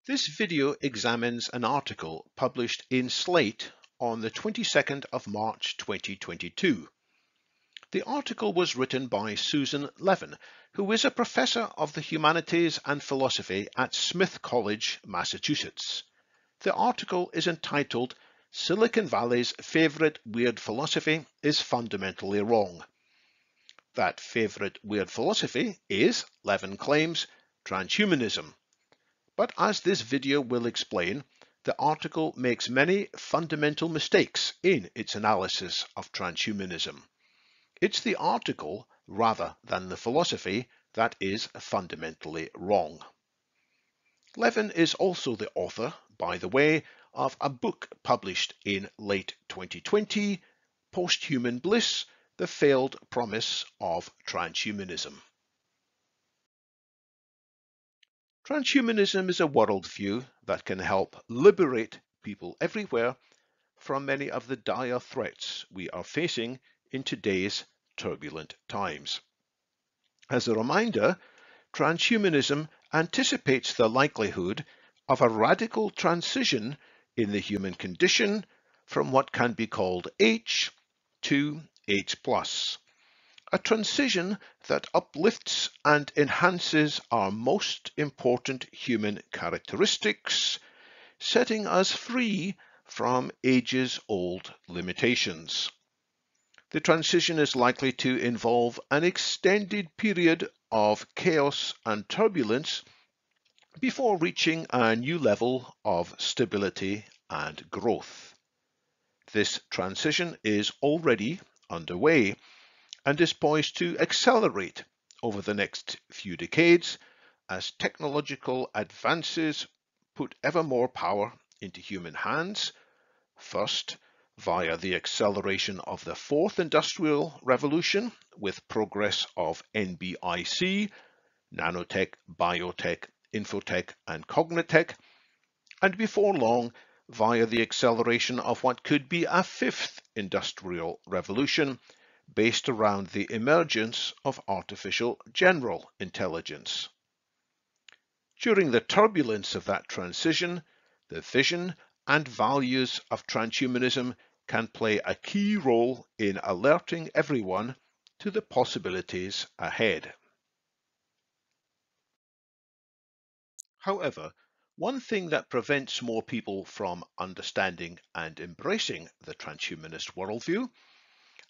This video examines an article published in Slate on the 22nd of March 2022. The article was written by Susan Levin, who is a professor of the humanities and philosophy at Smith College, Massachusetts. The article is entitled "Silicon Valley's Favorite Weird Philosophy is Fundamentally Wrong." That favorite weird philosophy is, Levin claims, transhumanism. But as this video will explain, the article makes many fundamental mistakes in its analysis of transhumanism. It's the article, rather than the philosophy, that is fundamentally wrong. Levin is also the author, by the way, of a book published in late 2020, Post-Human Bliss, The Failed Promise of Transhumanism. Transhumanism is a worldview that can help liberate people everywhere from many of the dire threats we are facing in today's turbulent times. As a reminder, transhumanism anticipates the likelihood of a radical transition in the human condition from what can be called H to H+. A transition that uplifts and enhances our most important human characteristics, setting us free from ages-old limitations. The transition is likely to involve an extended period of chaos and turbulence before reaching a new level of stability and growth. This transition is already underway and is poised to accelerate over the next few decades as technological advances put ever more power into human hands, first via the acceleration of the Fourth Industrial Revolution with progress of NBIC, nanotech, biotech, infotech, and cognitech, and before long via the acceleration of what could be a Fifth Industrial Revolution based around the emergence of artificial general intelligence. During the turbulence of that transition, the vision and values of transhumanism can play a key role in alerting everyone to the possibilities ahead. However, one thing that prevents more people from understanding and embracing the transhumanist worldview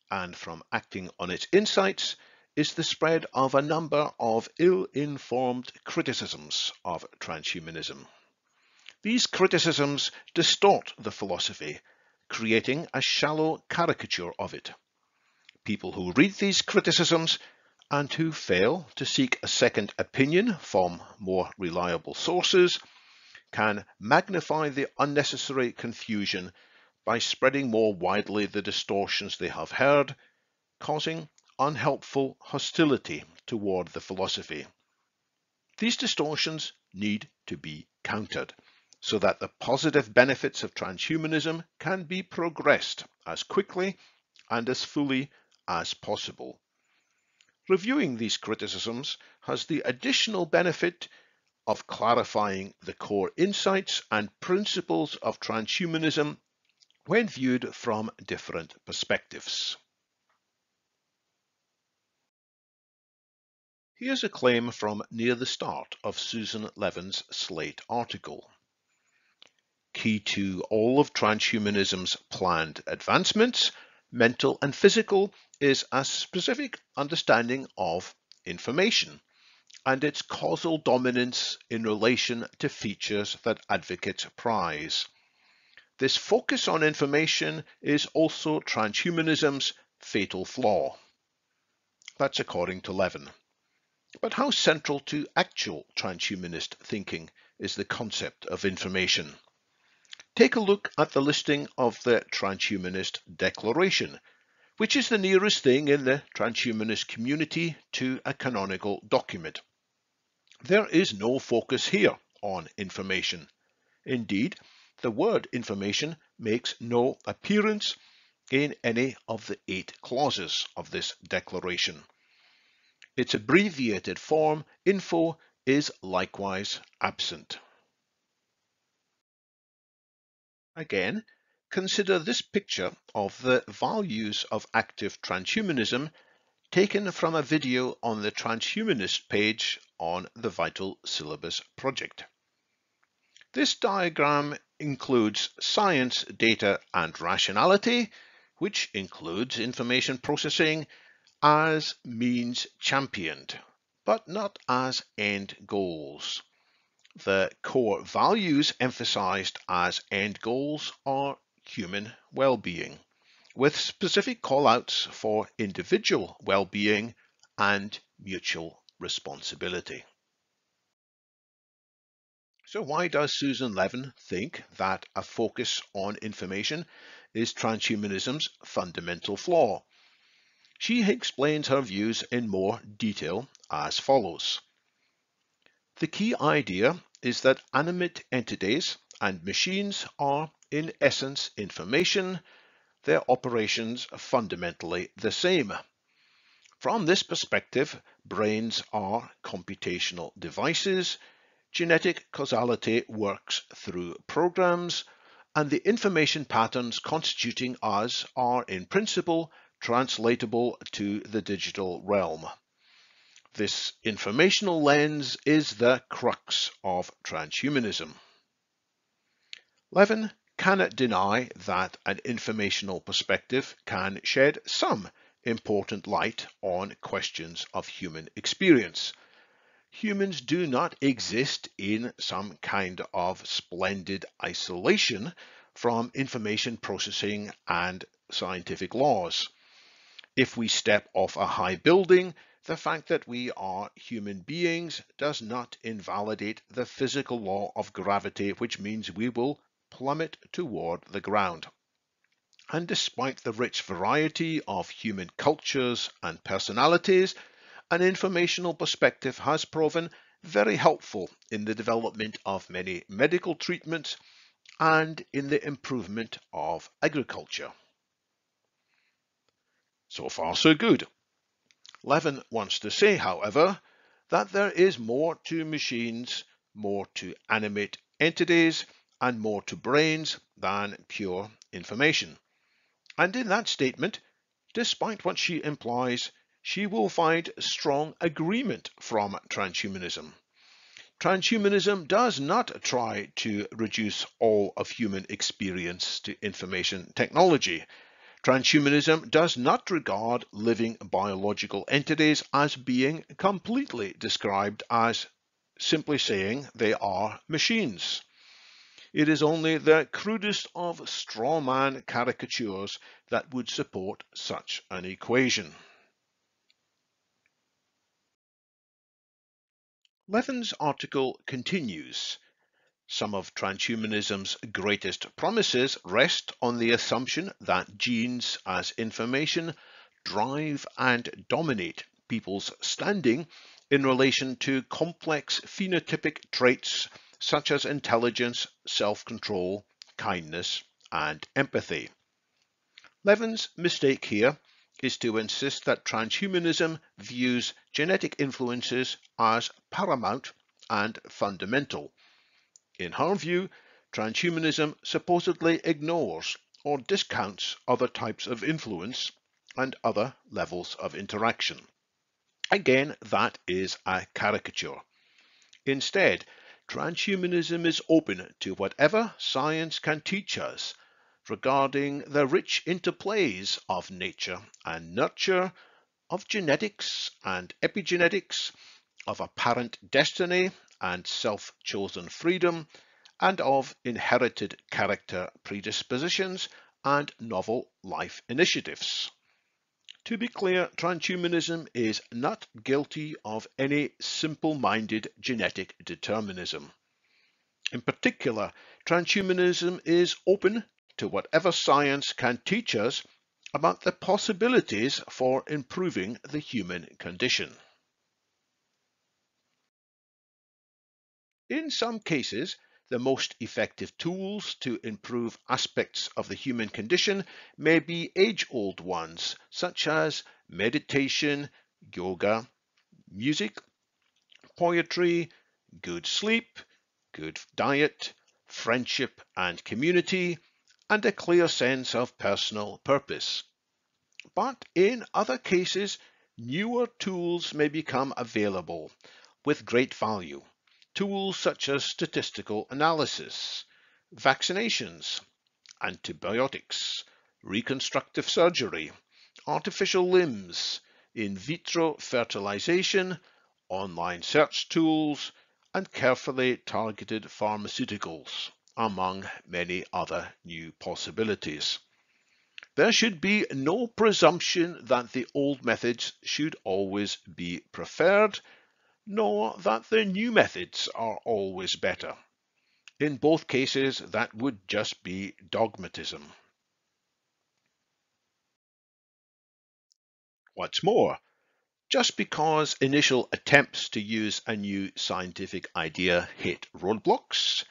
and from acting on its insights is the spread of a number of ill-informed criticisms of transhumanism. These criticisms distort the philosophy, creating a shallow caricature of it. People who read these criticisms and who fail to seek a second opinion from more reliable sources can magnify the unnecessary confusion by spreading more widely the distortions they have heard, causing unhelpful hostility toward the philosophy. These distortions need to be countered so that the positive benefits of transhumanism can be progressed as quickly and as fully as possible. Reviewing these criticisms has the additional benefit of clarifying the core insights and principles of transhumanism when viewed from different perspectives. Here's a claim from near the start of Susan Levin's Slate article. Key to all of transhumanism's planned advancements, mental and physical, is a specific understanding of information and its causal dominance in relation to features that advocates prize. This focus on information is also transhumanism's fatal flaw. That's according to Levin. But how central to actual transhumanist thinking is the concept of information? Take a look at the listing of the Transhumanist Declaration, which is the nearest thing in the transhumanist community to a canonical document. There is no focus here on information. Indeed, the word information makes no appearance in any of the 8 clauses of this declaration. Its abbreviated form, info, is likewise absent. Again, consider this picture of the values of active transhumanism taken from a video on the Transhumanist page on the Vital Syllabus project. This diagram includes science, data, and rationality, which includes information processing as means championed, but not as end goals. The core values emphasized as end goals are human well-being, with specific call-outs for individual well-being and mutual responsibility. So why does Susan Levin think that a focus on information is transhumanism's fundamental flaw? She explains her views in more detail as follows. The key idea is that animate entities and machines are, in essence, information, their operations are fundamentally the same. From this perspective, brains are computational devices, genetic causality works through programs, and the information patterns constituting us are, in principle, translatable to the digital realm. This informational lens is the crux of transhumanism. Levin cannot deny that an informational perspective can shed some important light on questions of human experience. Humans do not exist in some kind of splendid isolation from information processing and scientific laws. If we step off a high building, the fact that we are human beings does not invalidate the physical law of gravity, which means we will plummet toward the ground. And despite the rich variety of human cultures and personalities, an informational perspective has proven very helpful in the development of many medical treatments and in the improvement of agriculture. So far, so good. Levin wants to say, however, that there is more to machines, more to animate entities, and more to brains than pure information. And in that statement, despite what she implies, she will find strong agreement from transhumanism. Transhumanism does not try to reduce all of human experience to information technology. Transhumanism does not regard living biological entities as being completely described as simply saying they are machines. It is only the crudest of strawman caricatures that would support such an equation. Levin's article continues. Some of transhumanism's greatest promises rest on the assumption that genes as information drive and dominate people's standing in relation to complex phenotypic traits such as intelligence, self-control, kindness, and empathy. Levin's mistake here is to insist that transhumanism views genetic influences as paramount and fundamental. In her view, transhumanism supposedly ignores or discounts other types of influence and other levels of interaction. Again, that is a caricature. Instead, transhumanism is open to whatever science can teach us regarding the rich interplays of nature and nurture, of genetics and epigenetics, of apparent destiny and self-chosen freedom, and of inherited character predispositions and novel life initiatives. To be clear, transhumanism is not guilty of any simple-minded genetic determinism. In particular, transhumanism is open to whatever science can teach us about the possibilities for improving the human condition. In some cases, the most effective tools to improve aspects of the human condition may be age-old ones, such as meditation, yoga, music, poetry, good sleep, good diet, friendship and community, and a clear sense of personal purpose. But in other cases, newer tools may become available with great value. Tools such as statistical analysis, vaccinations, antibiotics, reconstructive surgery, artificial limbs, in vitro fertilization, online search tools, and carefully targeted pharmaceuticals, among many other new possibilities. There should be no presumption that the old methods should always be preferred, nor that the new methods are always better. In both cases, that would just be dogmatism. What's more, just because initial attempts to use a new scientific idea hit roadblocks,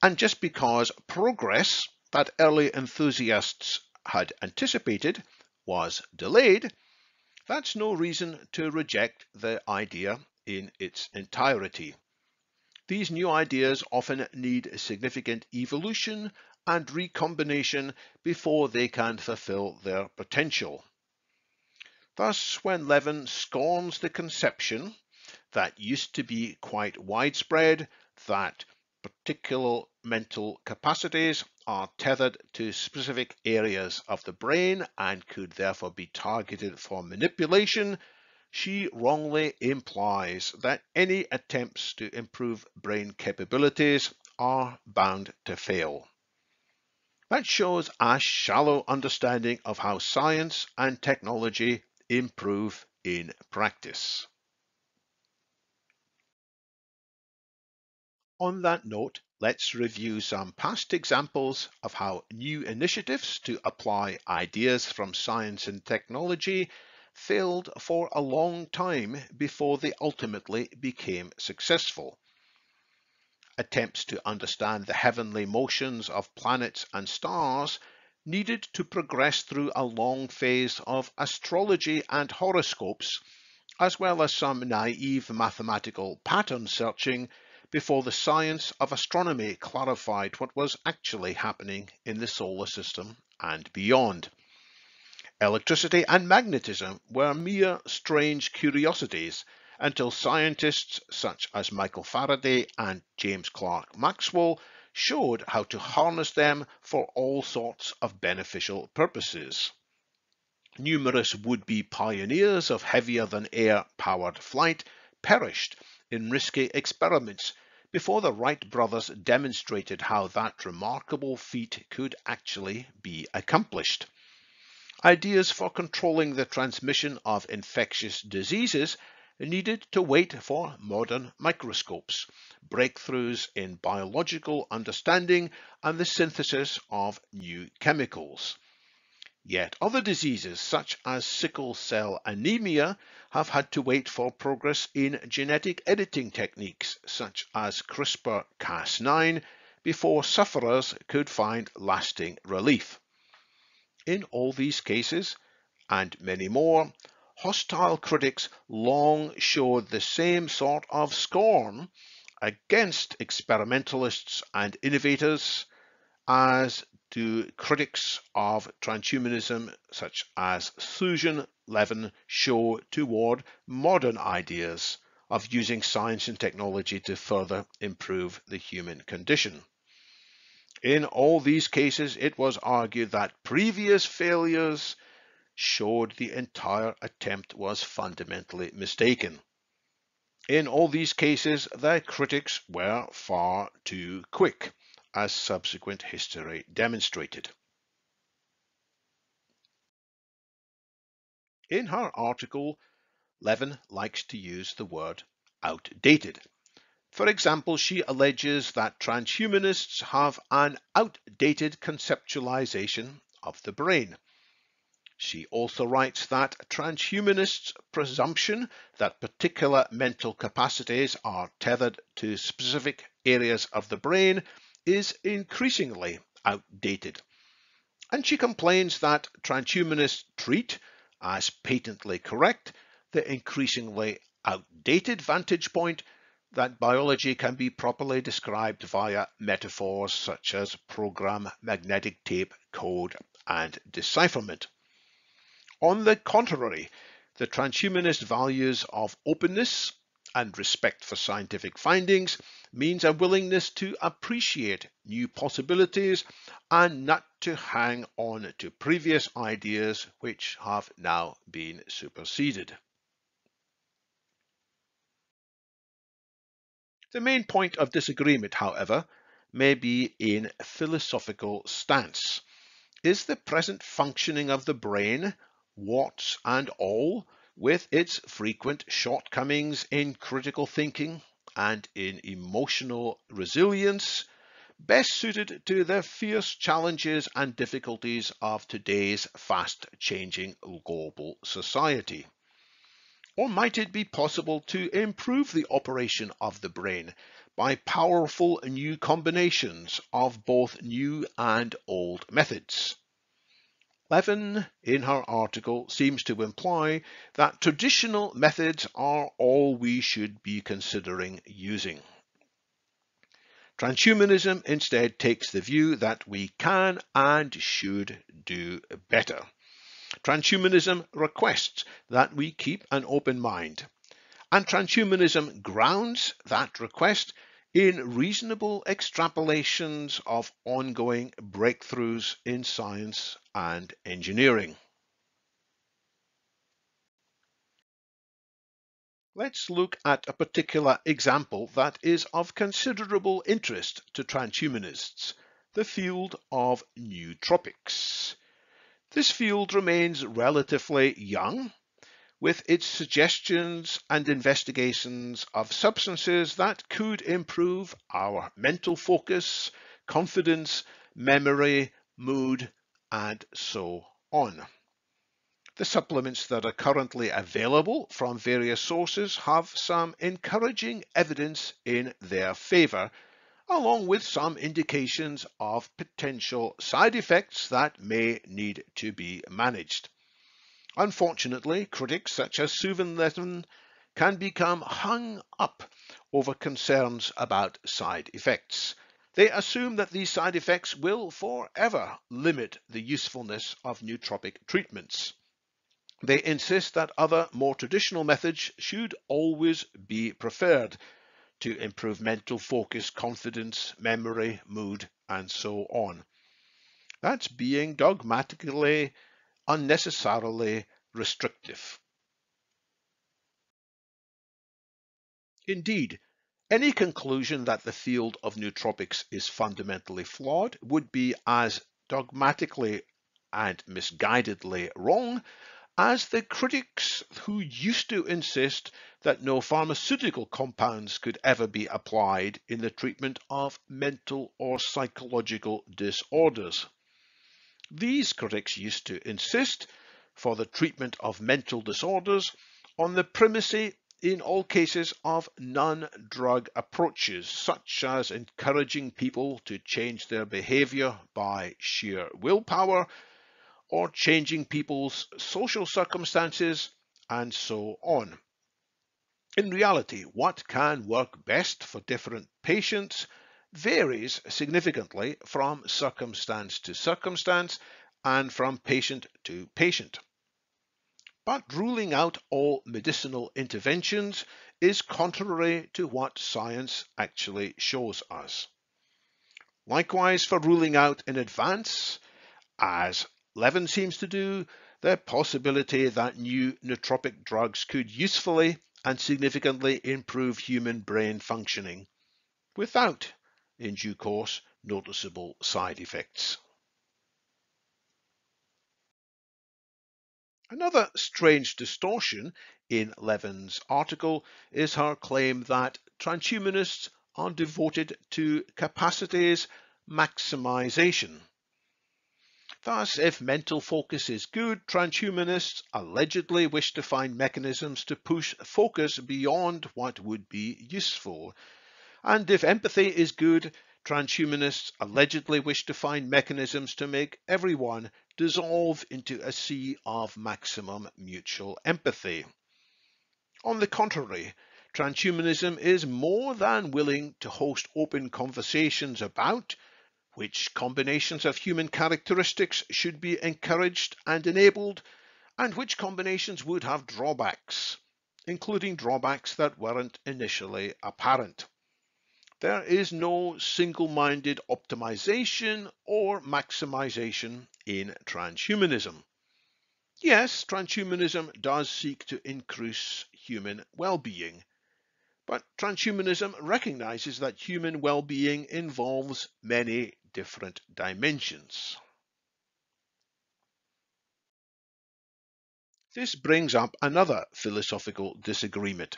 and just because progress that early enthusiasts had anticipated was delayed, that's no reason to reject the idea in its entirety. These new ideas often need significant evolution and recombination before they can fulfill their potential. Thus, when Levin scorns the conception that used to be quite widespread that particular mental capacities are tethered to specific areas of the brain and could therefore be targeted for manipulation, she wrongly implies that any attempts to improve brain capabilities are bound to fail. That shows a shallow understanding of how science and technology improve in practice. On that note, let's review some past examples of how new initiatives to apply ideas from science and technology failed for a long time before they ultimately became successful. Attempts to understand the heavenly motions of planets and stars needed to progress through a long phase of astrology and horoscopes, as well as some naive mathematical pattern searching before the science of astronomy clarified what was actually happening in the solar system and beyond. Electricity and magnetism were mere strange curiosities until scientists such as Michael Faraday and James Clerk Maxwell showed how to harness them for all sorts of beneficial purposes. Numerous would-be pioneers of heavier-than-air powered flight perished in risky experiments before the Wright brothers demonstrated how that remarkable feat could actually be accomplished. Ideas for controlling the transmission of infectious diseases needed to wait for modern microscopes, breakthroughs in biological understanding, and the synthesis of new chemicals. Yet other diseases, such as sickle cell anemia, have had to wait for progress in genetic editing techniques, such as CRISPR-Cas9, before sufferers could find lasting relief. In all these cases, and many more, hostile critics long showed the same sort of scorn against experimentalists and innovators as do critics of transhumanism such as Susan Levin show toward modern ideas of using science and technology to further improve the human condition. In all these cases, it was argued that previous failures showed the entire attempt was fundamentally mistaken. In all these cases, the critics were far too quick, as subsequent history demonstrated. In her article, Levin likes to use the word outdated. For example, she alleges that transhumanists have an outdated conceptualization of the brain. She also writes that transhumanists' presumption that particular mental capacities are tethered to specific areas of the brain is increasingly outdated. And she complains that transhumanists treat as patently correct the increasingly outdated vantage point that biology can be properly described via metaphors such as program, magnetic tape, code, and decipherment. On the contrary, the transhumanist values of openness and respect for scientific findings means a willingness to appreciate new possibilities and not to hang on to previous ideas which have now been superseded. The main point of disagreement, however, may be in philosophical stance. Is the present functioning of the brain, warts and all, with its frequent shortcomings in critical thinking and in emotional resilience, best suited to the fierce challenges and difficulties of today's fast-changing global society? Or might it be possible to improve the operation of the brain by powerful new combinations of both new and old methods? Levin, in her article, seems to imply that traditional methods are all we should be considering using. Transhumanism instead takes the view that we can and should do better. Transhumanism requests that we keep an open mind, and transhumanism grounds that request in reasonable extrapolations of ongoing breakthroughs in science and engineering. Let's look at a particular example that is of considerable interest to transhumanists, the field of nootropics. This field remains relatively young, with its suggestions and investigations of substances that could improve our mental focus, confidence, memory, mood, and so on. The supplements that are currently available from various sources have some encouraging evidence in their favour, along with some indications of potential side effects that may need to be managed. Unfortunately, critics such as Susan Levin can become hung up over concerns about side effects. They assume that these side effects will forever limit the usefulness of nootropic treatments. They insist that other, more traditional methods should always be preferred to improve mental focus, confidence, memory, mood, and so on. That's being dogmatically, unnecessarily restrictive. Indeed, any conclusion that the field of nootropics is fundamentally flawed would be as dogmatically and misguidedly wrong as the critics who used to insist that no pharmaceutical compounds could ever be applied in the treatment of mental or psychological disorders. These critics used to insist, for the treatment of mental disorders, on the primacy in all cases of non-drug approaches, such as encouraging people to change their behavior by sheer willpower, or changing people's social circumstances, and so on. In reality, what can work best for different patients varies significantly from circumstance to circumstance and from patient to patient. But ruling out all medicinal interventions is contrary to what science actually shows us. Likewise, for ruling out in advance, as Levin seems to do, the possibility that new nootropic drugs could usefully and significantly improve human brain functioning without, in due course, noticeable side effects. Another strange distortion in Levin's article is her claim that transhumanists are devoted to capacities maximization. Thus, if mental focus is good, transhumanists allegedly wish to find mechanisms to push focus beyond what would be useful. And if empathy is good, transhumanists allegedly wish to find mechanisms to make everyone dissolve into a sea of maximum mutual empathy. On the contrary, Transhumanism is more than willing to host open conversations about which combinations of human characteristics should be encouraged and enabled, and which combinations would have drawbacks, including drawbacks that weren't initially apparent. There is no single-minded optimization or maximization in transhumanism. Yes, transhumanism does seek to increase human well-being, but transhumanism recognizes that human well-being involves many different dimensions. This brings up another philosophical disagreement.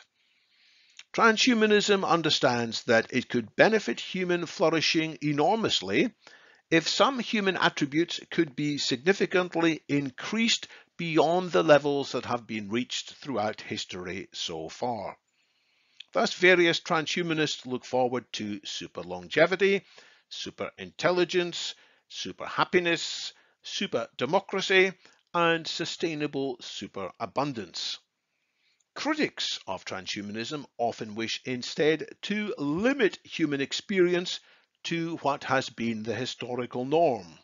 Transhumanism understands that it could benefit human flourishing enormously if some human attributes could be significantly increased beyond the levels that have been reached throughout history so far. Thus, various transhumanists look forward to super longevity, super intelligence, super happiness, super democracy, and sustainable super abundance. Critics of transhumanism often wish instead to limit human experience to what has been the historical norm,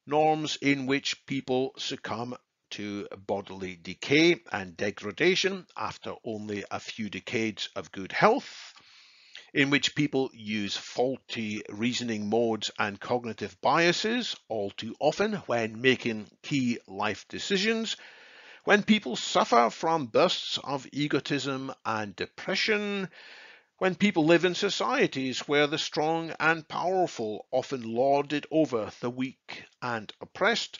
norms in which people succumb to bodily decay and degradation after only a few decades of good health, in which people use faulty reasoning modes and cognitive biases all too often when making key life decisions, when people suffer from bursts of egotism and depression, when people live in societies where the strong and powerful often lord it over the weak and oppressed,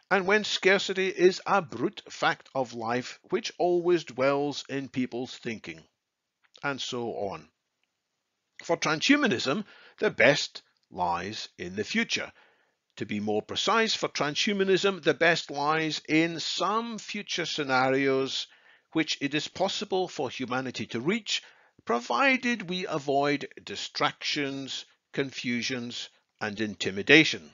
and when scarcity is a brute fact of life which always dwells in people's thinking, and so on. For transhumanism, the best lies in the future. To be more precise, for transhumanism, the best lies in some future scenarios which it is possible for humanity to reach, provided we avoid distractions, confusions, and intimidation.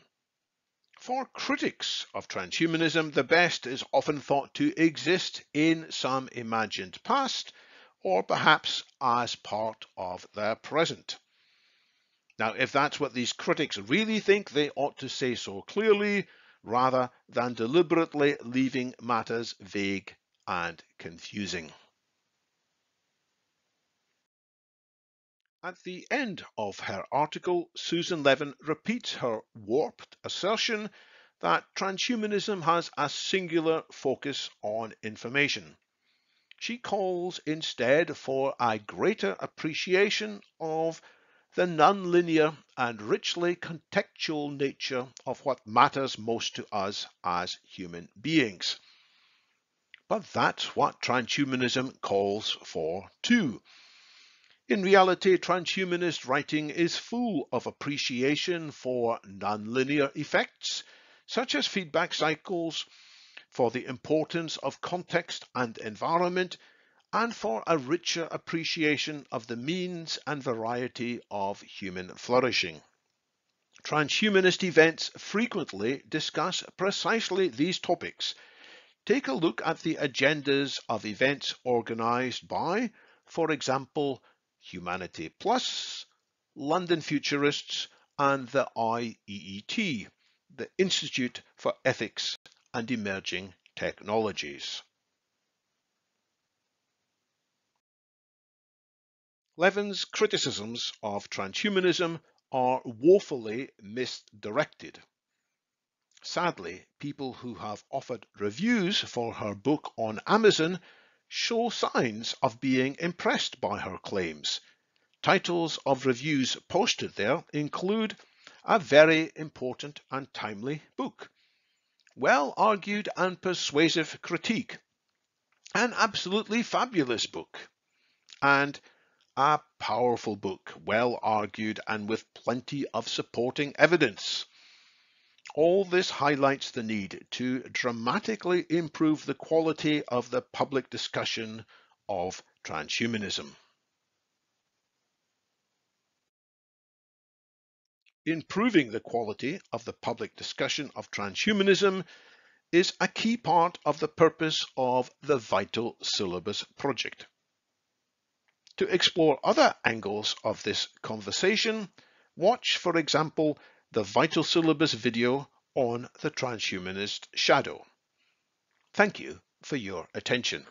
For critics of transhumanism, the best is often thought to exist in some imagined past, or perhaps as part of their present. Now, if that's what these critics really think, they ought to say so clearly, rather than deliberately leaving matters vague and confusing. At the end of her article, Susan Levin repeats her warped assertion that transhumanism has a singular focus on information. She calls instead for a greater appreciation of the nonlinear and richly contextual nature of what matters most to us as human beings. But that's what transhumanism calls for too. In reality, transhumanist writing is full of appreciation for nonlinear effects, such as feedback cycles, for the importance of context and environment, and for a richer appreciation of the means and variety of human flourishing. Transhumanist events frequently discuss precisely these topics. Take a look at the agendas of events organized by, for example, Humanity Plus, London Futurists, and the IEET, the Institute for Ethics and Emerging Technologies. Levin's criticisms of transhumanism are woefully misdirected. Sadly, people who have offered reviews for her book on Amazon show signs of being impressed by her claims. Titles of reviews posted there include a very important and timely book, well-argued and persuasive critique, an absolutely fabulous book, and a powerful book, well argued and with plenty of supporting evidence. All this highlights the need to dramatically improve the quality of the public discussion of transhumanism. Improving the quality of the public discussion of transhumanism is a key part of the purpose of the Vital Syllabus project. To explore other angles of this conversation, watch, for example, the Vital Syllabus video on the transhumanist shadow. Thank you for your attention.